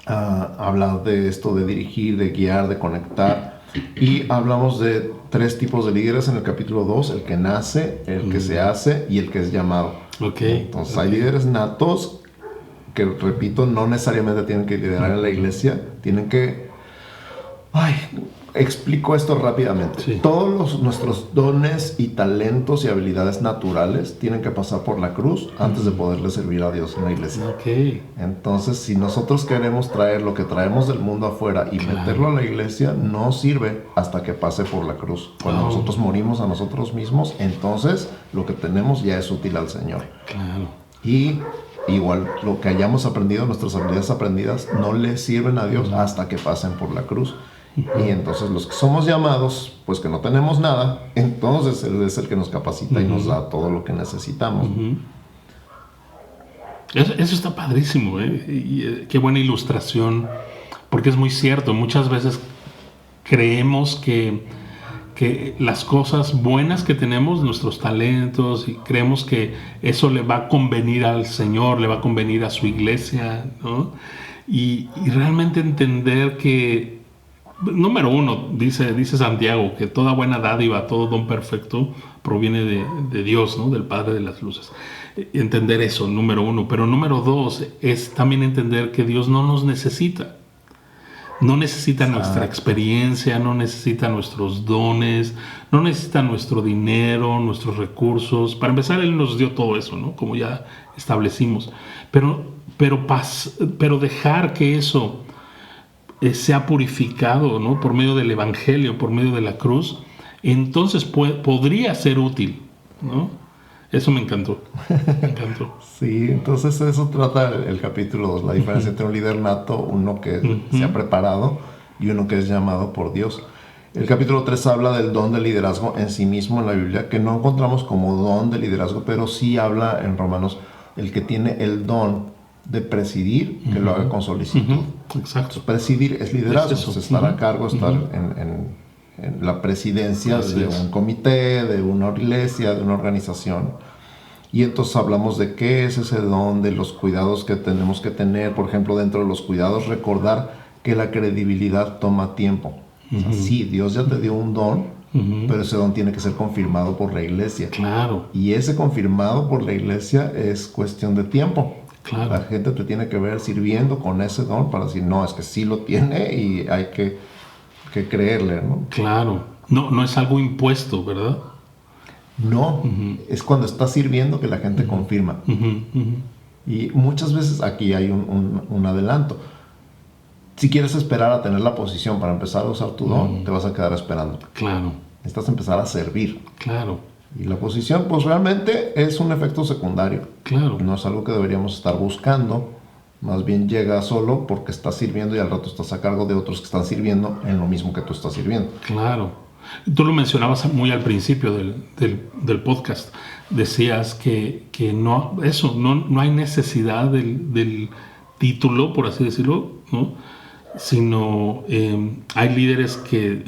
Habla de esto de dirigir, de guiar, de conectar. Y hablamos de 3 tipos de líderes en el capítulo 2. El que nace, el que se hace y el que es llamado. Okay. Entonces hay líderes natos que, repito, no necesariamente tienen que liderar en la iglesia. Tienen que... explico esto rápidamente. Sí. Todos nuestros dones y talentos y habilidades naturales tienen que pasar por la cruz antes de poderle servir a Dios en la iglesia. Okay. Entonces, si nosotros queremos traer lo que traemos del mundo afuera y meterlo a la iglesia, no sirve hasta que pase por la cruz. Cuando nosotros morimos a nosotros mismos, entonces lo que tenemos ya es útil al Señor. Claro. Y igual lo que hayamos aprendido, nuestras habilidades aprendidas, no le sirven a Dios hasta que pasen por la cruz. Y entonces los que somos llamados, pues que no tenemos nada, entonces Él es el que nos capacita y nos da todo lo que necesitamos. Eso está padrísimo, ¿eh? Y qué buena ilustración, porque es muy cierto. Muchas veces creemos que las cosas buenas que tenemos, nuestros talentos, y creemos que eso le va a convenir al Señor, le va a convenir a su iglesia, ¿no? Y realmente entender que, número uno, dice Santiago, que toda buena dádiva, todo don perfecto proviene de Dios, ¿no? Del Padre de las luces. Entender eso, número uno. Pero número dos es también entender que Dios no nos necesita. No necesita nuestra experiencia, no necesita nuestros dones, no necesita nuestro dinero, nuestros recursos. Para empezar, Él nos dio todo eso, ¿no? Como ya establecimos. Pero dejar que eso sea purificado, ¿no? Por medio del Evangelio, por medio de la cruz, entonces podría ser útil, ¿no? Eso me encantó. Me encantó. Sí, entonces eso trata el capítulo 2, la diferencia entre un líder nato, uno que se ha preparado, y uno que es llamado por Dios. El capítulo 3 habla del don de liderazgo en sí mismo en la Biblia, que no encontramos como don de liderazgo, pero sí habla en Romanos el que tiene el don de presidir, que lo haga con solicitud. Exacto. Presidir es liderazgo, Es estar a cargo, estar en la presidencia de un comité, de una iglesia, de una organización. Y entonces hablamos de qué es ese don, de los cuidados que tenemos que tener. Por ejemplo, dentro de los cuidados, recordar que la credibilidad toma tiempo. O sea, sí, Dios ya te dio un don, pero ese don tiene que ser confirmado por la iglesia. Claro. Y ese confirmado por la iglesia es cuestión de tiempo. Claro. La gente te tiene que ver sirviendo con ese don para decir, no, es que sí lo tiene y hay que creerle, ¿no? Claro. No es algo impuesto, ¿verdad? No, es cuando estás sirviendo que la gente confirma. Y muchas veces aquí hay un adelanto. Si quieres esperar a tener la posición para empezar a usar tu don, te vas a quedar esperando. Claro. Necesitas empezar a servir. Claro. Y la posición, pues realmente es un efecto secundario. Claro. No es algo que deberíamos estar buscando. Más bien llega solo porque estás sirviendo y al rato estás a cargo de otros que están sirviendo en lo mismo que tú estás sirviendo. Claro. Tú lo mencionabas muy al principio del podcast. Decías que no hay necesidad del título, por así decirlo, ¿no? Sino hay líderes que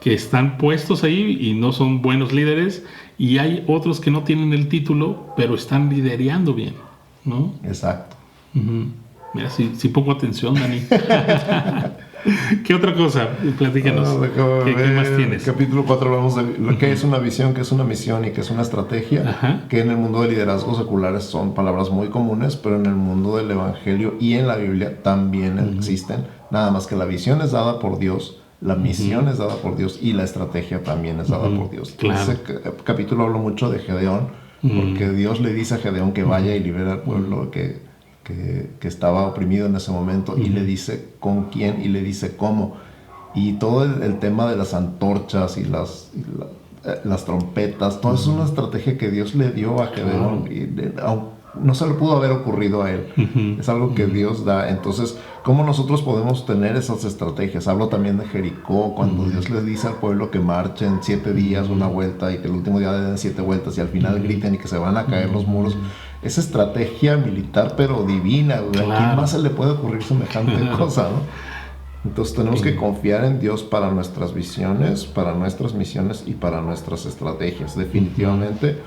están puestos ahí y no son buenos líderes, y hay otros que no tienen el título, pero están liderando bien, ¿no? Exacto. Mira, sí pongo atención, Dani. ¿Qué otra cosa? Platícanos. ¿Qué más tienes? Capítulo 4 hablamos de lo que es una visión, que es una misión y que es una estrategia. Ajá. Que en el mundo de liderazgos seculares son palabras muy comunes, pero en el mundo del evangelio y en la Biblia también existen. Nada más que la visión es dada por Dios, la misión es dada por Dios y la estrategia también es dada por Dios. Claro. Ese capítulo habla mucho de Gedeón, porque Dios le dice a Gedeón que vaya y libere al pueblo que estaba oprimido en ese momento, y le dice con quién y le dice cómo. Y todo el tema de las antorchas y las trompetas, todo es una estrategia que Dios le dio a Gedeón, y no se le pudo haber ocurrido a él. Es algo que Dios da. Entonces, ¿cómo nosotros podemos tener esas estrategias? Hablo también de Jericó, cuando Dios le dice al pueblo que marchen 7 días una vuelta y que el último día den 7 vueltas y al final griten y que se van a caer los muros. Esa estrategia militar, pero divina. Claro. ¿A quién más se le puede ocurrir semejante cosa, no? Entonces tenemos que confiar en Dios para nuestras visiones, para nuestras misiones y para nuestras estrategias. Definitivamente,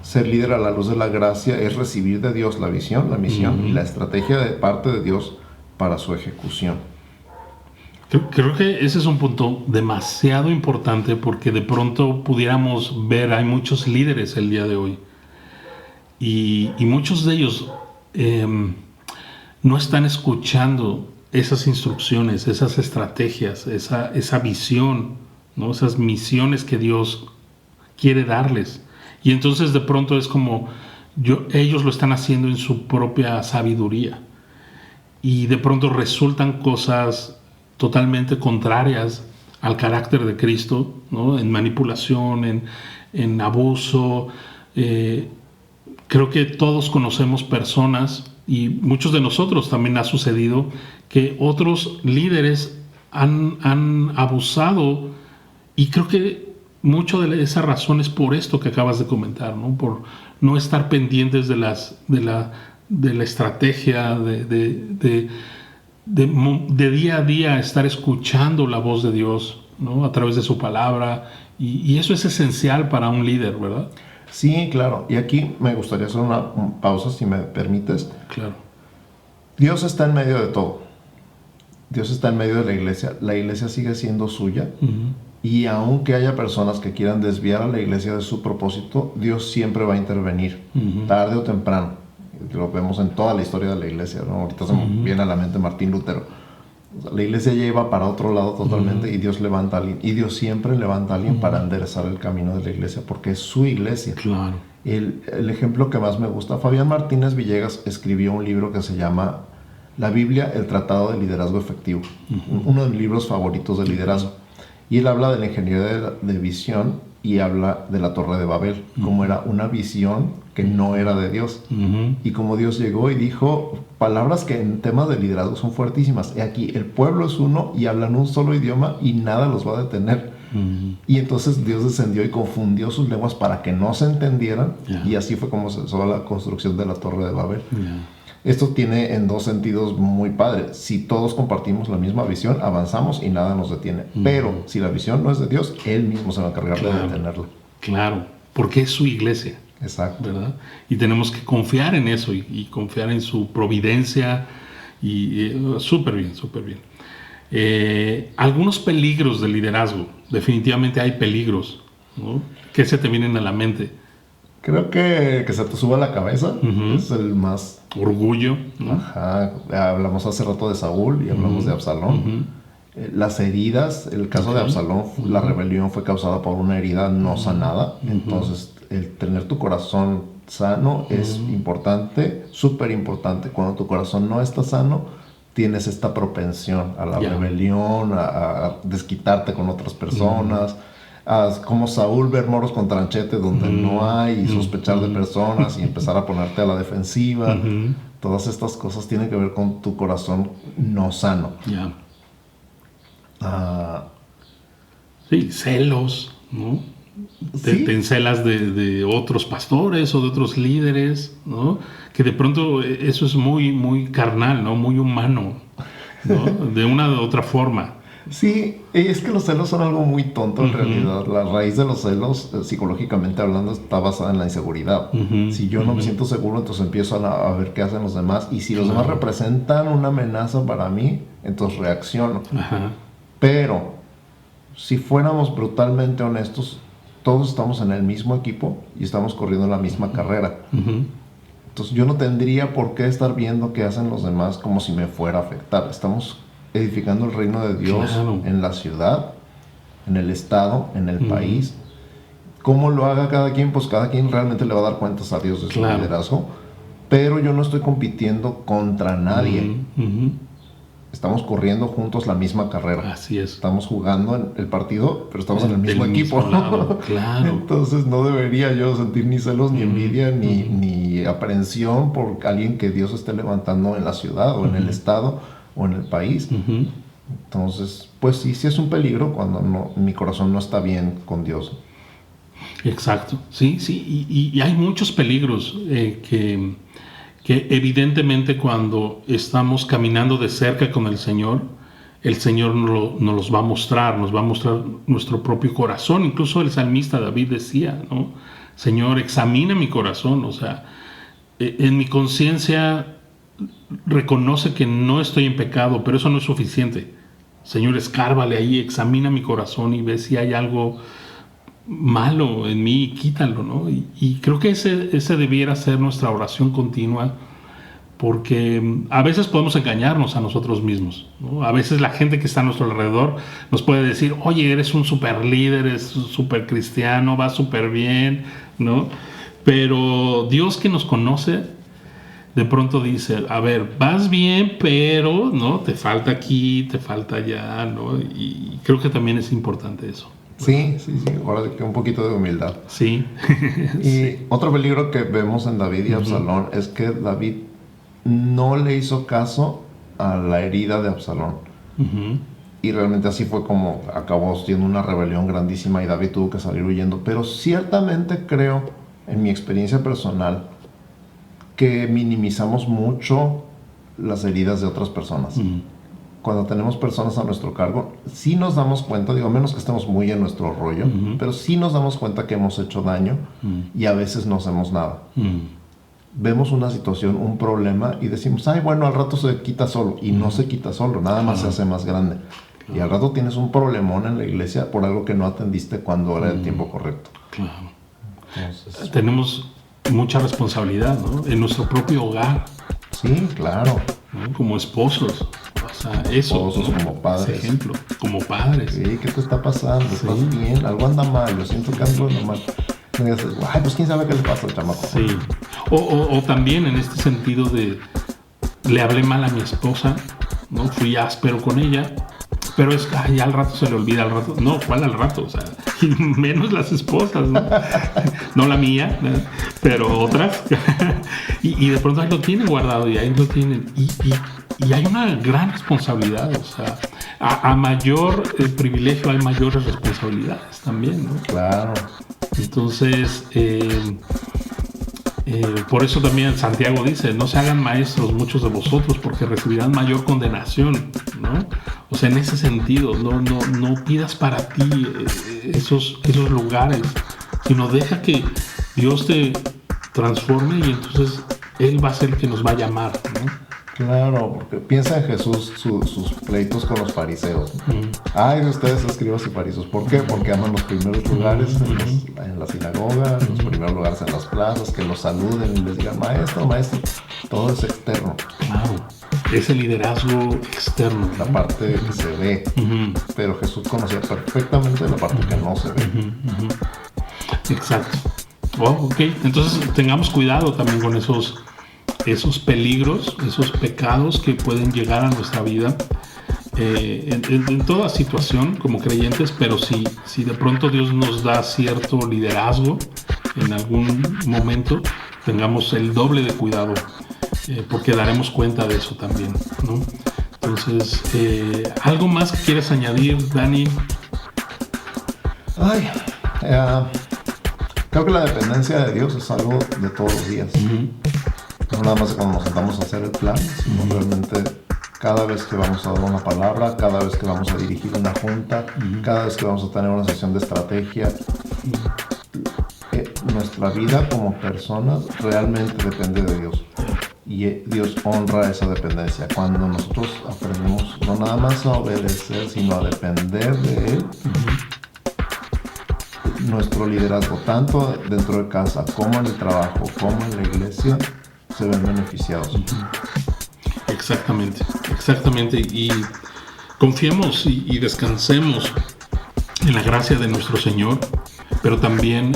ser líder a la luz de la gracia es recibir de Dios la visión, la misión y la estrategia de parte de Dios para su ejecución. Creo que ese es un punto demasiado importante, porque de pronto pudiéramos ver, hay muchos líderes el día de hoy y muchos de ellos no están escuchando esas instrucciones, esas estrategias, esa visión, ¿no? Esas misiones que Dios quiere darles. Y entonces de pronto es como ellos lo están haciendo en su propia sabiduría. Y de pronto resultan cosas totalmente contrarias al carácter de Cristo, ¿no? En manipulación, en abuso. Creo que todos conocemos personas, y muchos de nosotros también ha sucedido, que otros líderes han abusado, y creo que mucho de esa razón es por esto que acabas de comentar, ¿no? Por no estar pendientes de la estrategia, de día a día estar escuchando la voz de Dios, ¿no? A través de su palabra, y eso es esencial para un líder, ¿verdad? Sí, claro. Y aquí me gustaría hacer una pausa, si me permites. Claro. Dios está en medio de todo. Dios está en medio de la iglesia. La iglesia sigue siendo suya. Y aunque haya personas que quieran desviar a la iglesia de su propósito, Dios siempre va a intervenir, tarde o temprano. Lo vemos en toda la historia de la iglesia, ¿no? Ahorita se me viene a la mente Martín Lutero. O sea, la iglesia ya iba para otro lado totalmente, y Dios levanta a alguien. Y Dios siempre levanta a alguien para enderezar el camino de la iglesia, porque es su iglesia. Claro. El ejemplo que más me gusta, Fabián Martínez Villegas escribió un libro que se llama La Biblia, el Tratado de Liderazgo Efectivo. Uno de mis libros favoritos de liderazgo. Y él habla de la ingeniería de visión, y habla de la Torre de Babel, como era una visión que no era de Dios. Y como Dios llegó y dijo palabras que en temas de liderazgo son fuertísimas. He aquí, el pueblo es uno y hablan un solo idioma y nada los va a detener. Y entonces Dios descendió y confundió sus lenguas para que no se entendieran. Y así fue como se hizo la construcción de la Torre de Babel. Esto tiene en dos sentidos muy padres. Si todos compartimos la misma visión, avanzamos y nada nos detiene. Pero si la visión no es de Dios, Él mismo se va a encargar de detenerla. Claro, porque es su iglesia. Exacto. ¿Verdad? Y tenemos que confiar en eso, y confiar en su providencia. Y súper bien, súper bien. Algunos peligros del liderazgo. Definitivamente hay peligros, ¿no? ¿Qué se te vienen a la mente? Creo que se te suba la cabeza es el más... Orgullo, ¿no? Ajá. Hablamos hace rato de Saúl y hablamos de Absalón. Las heridas, el caso de Absalón, la rebelión fue causada por una herida no sanada. Entonces, el tener tu corazón sano es importante, súper importante. Cuando tu corazón no está sano, tienes esta propensión a la rebelión, a desquitarte con otras personas. Como Saúl, ver moros con tranchete donde no hay, y sospechar de personas y empezar a ponerte a la defensiva. Todas estas cosas tienen que ver con tu corazón no sano. Sí, celos, ¿no? Te encelas de otros pastores o de otros líderes, ¿no? Que de pronto eso es muy, muy carnal, ¿no? Muy humano, ¿no? De una u otra forma. Sí, es que los celos son algo muy tonto en realidad. La raíz de los celos, psicológicamente hablando, está basada en la inseguridad. Si yo no me siento seguro, entonces empiezo a ver qué hacen los demás. Y si los demás representan una amenaza para mí, entonces reacciono. Ajá. Pero si fuéramos brutalmente honestos, todos estamos en el mismo equipo y estamos corriendo la misma carrera. Entonces yo no tendría por qué estar viendo qué hacen los demás como si me fuera a afectar. Estamos edificando el reino de Dios en la ciudad, en el estado, en el país. ¿Cómo lo haga cada quien? Pues cada quien realmente le va a dar cuentas a Dios de su liderazgo. Pero yo no estoy compitiendo contra nadie. Estamos corriendo juntos la misma carrera. Así es. Estamos jugando en el partido, pero estamos en el mismo equipo. Mismo lado, claro. Entonces no debería yo sentir ni celos, ni envidia, ni aprehensión por alguien que Dios esté levantando en la ciudad o en el estado o en el país. Entonces, pues sí es un peligro cuando mi corazón no está bien con Dios. Exacto. Sí. Y hay muchos peligros que evidentemente cuando estamos caminando de cerca con el Señor nos los va a mostrar, nos va a mostrar nuestro propio corazón. Incluso el salmista David decía, ¿no? Señor, examina mi corazón, o sea, en mi conciencia reconoce que no estoy en pecado, pero eso no es suficiente. Señor, escárvale ahí, examina mi corazón y ve si hay algo malo en mí, quítalo, ¿no? Y creo que ese debiera ser nuestra oración continua, porque a veces podemos engañarnos a nosotros mismos, ¿no? A veces la gente que está a nuestro alrededor nos puede decir, oye, eres un super líder, eres un super cristiano, vas súper bien, ¿no? Pero Dios, que nos conoce, de pronto dice, a ver, vas bien, pero ¿no? Te falta aquí, te falta allá, ¿no? Y creo que también es importante eso. Sí, ahora que un poquito de humildad. Sí. Y otro peligro que vemos en David y Absalón es que David no le hizo caso a la herida de Absalón. Y realmente así fue como acabó siendo una rebelión grandísima y David tuvo que salir huyendo. Pero ciertamente creo, en mi experiencia personal, que minimizamos mucho las heridas de otras personas. Cuando tenemos personas a nuestro cargo, sí nos damos cuenta, digo, menos que estemos muy en nuestro rollo, pero sí nos damos cuenta que hemos hecho daño y a veces no hacemos nada. Vemos una situación, un problema y decimos, ay, bueno, al rato se quita solo. Y no se quita solo, nada más se hace más grande. Y al rato tienes un problemón en la iglesia por algo que no atendiste cuando era el tiempo correcto. Claro. Entonces, tenemos mucha responsabilidad, ¿no? En nuestro propio hogar. Sí, claro. ¿No? Como esposos. O sea, eso. Esposos, ¿no? como padres. Ese ejemplo, como padres. Sí, ¿qué te está pasando? ¿Estás bien? Algo anda mal, yo siento que algo anda mal. Y dices, ay, pues quién sabe qué le pasa al chamaco. Sí. O también en este sentido de, le hablé mal a mi esposa, ¿no? Fui áspero con ella. Pero es que ay, al rato se le olvida, al rato. No, ¿cuál al rato? O sea, menos las esposas, ¿no? No la mía, ¿no? Pero otras. y de pronto ahí lo tienen guardado y ahí lo tienen. Y hay una gran responsabilidad, o sea, a mayor privilegio hay mayores responsabilidades también, ¿no? Claro. Entonces, por eso también Santiago dice, no se hagan maestros muchos de vosotros porque recibirán mayor condenación, ¿no? O sea, en ese sentido, no pidas para ti esos lugares, sino deja que Dios te transforme y entonces Él va a ser el que nos va a llamar, ¿no? Claro, porque piensa en Jesús, sus pleitos con los fariseos. Ay, de ustedes, escribas y fariseos. ¿Por qué? Porque aman los primeros lugares en la sinagoga, los primeros lugares en las plazas, que los saluden y les digan, maestro. Todo es externo. Claro, es el liderazgo externo, la parte que se ve. Pero Jesús conocía perfectamente la parte que no se ve. Exacto. Ok, entonces tengamos cuidado también con esos peligros, esos pecados que pueden llegar a nuestra vida en toda situación como creyentes, pero si de pronto Dios nos da cierto liderazgo en algún momento, tengamos el doble de cuidado porque daremos cuenta de eso también, ¿no? Entonces, ¿algo más que quieras añadir, Dani? Creo que la dependencia de Dios es algo de todos los días. No nada más cuando nos sentamos a hacer el plan, sino realmente cada vez que vamos a dar una palabra, cada vez que vamos a dirigir una junta, cada vez que vamos a tener una sesión de estrategia. Nuestra vida como personas realmente depende de Dios. Y Dios honra esa dependencia. Cuando nosotros aprendemos no nada más a obedecer, sino a depender de Él, nuestro liderazgo, tanto dentro de casa, como en el trabajo, como en la iglesia, se ven beneficiados. Exactamente. Y confiemos y descansemos en la gracia de nuestro Señor, pero también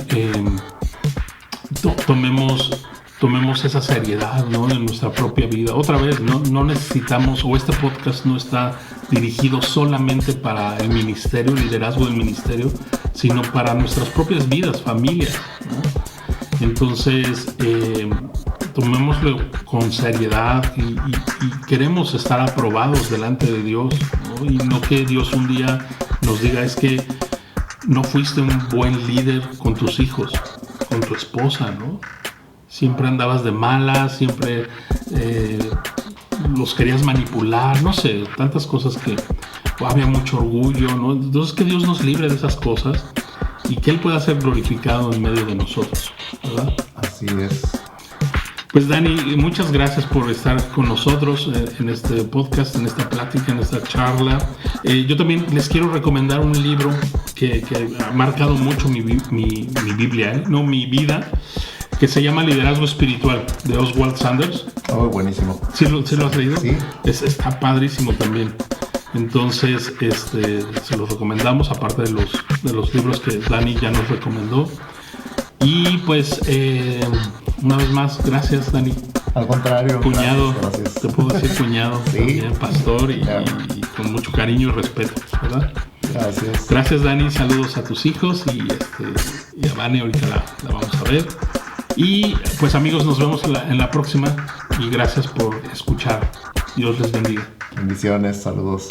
tomemos esa seriedad, ¿no?, en nuestra propia vida. Otra vez, no necesitamos, o este podcast no está dirigido solamente para el ministerio, el liderazgo del ministerio, sino para nuestras propias vidas, familias, ¿no? Entonces, tomémoslo con seriedad y queremos estar aprobados delante de Dios, ¿no? Y no que Dios un día nos diga, es que no fuiste un buen líder con tus hijos, con tu esposa, ¿no? Siempre andabas de malas, siempre los querías manipular, no sé, tantas cosas que había mucho orgullo, ¿no? Entonces, que Dios nos libre de esas cosas y que Él pueda ser glorificado en medio de nosotros, ¿verdad? Así es. Pues Dani, muchas gracias por estar con nosotros en este podcast, en esta plática, en esta charla. Yo también les quiero recomendar un libro que ha marcado mucho mi Biblia, no mi vida, que se llama Liderazgo Espiritual, de Oswald Sanders. Oh, buenísimo. ¿Sí lo has leído? Sí. Está padrísimo también. Entonces, se los recomendamos, aparte de los libros que Dani ya nos recomendó. Y pues, una vez más, gracias, Dani. Al contrario. Cuñado, gracias. te puedo decir cuñado, Sí. También, pastor, y con mucho cariño y respeto, ¿verdad? Gracias. Gracias, Dani, saludos a tus hijos y a Vane, ahorita la vamos a ver. Y pues amigos, nos vemos en la próxima y gracias por escuchar. Dios les bendiga. Bendiciones, saludos.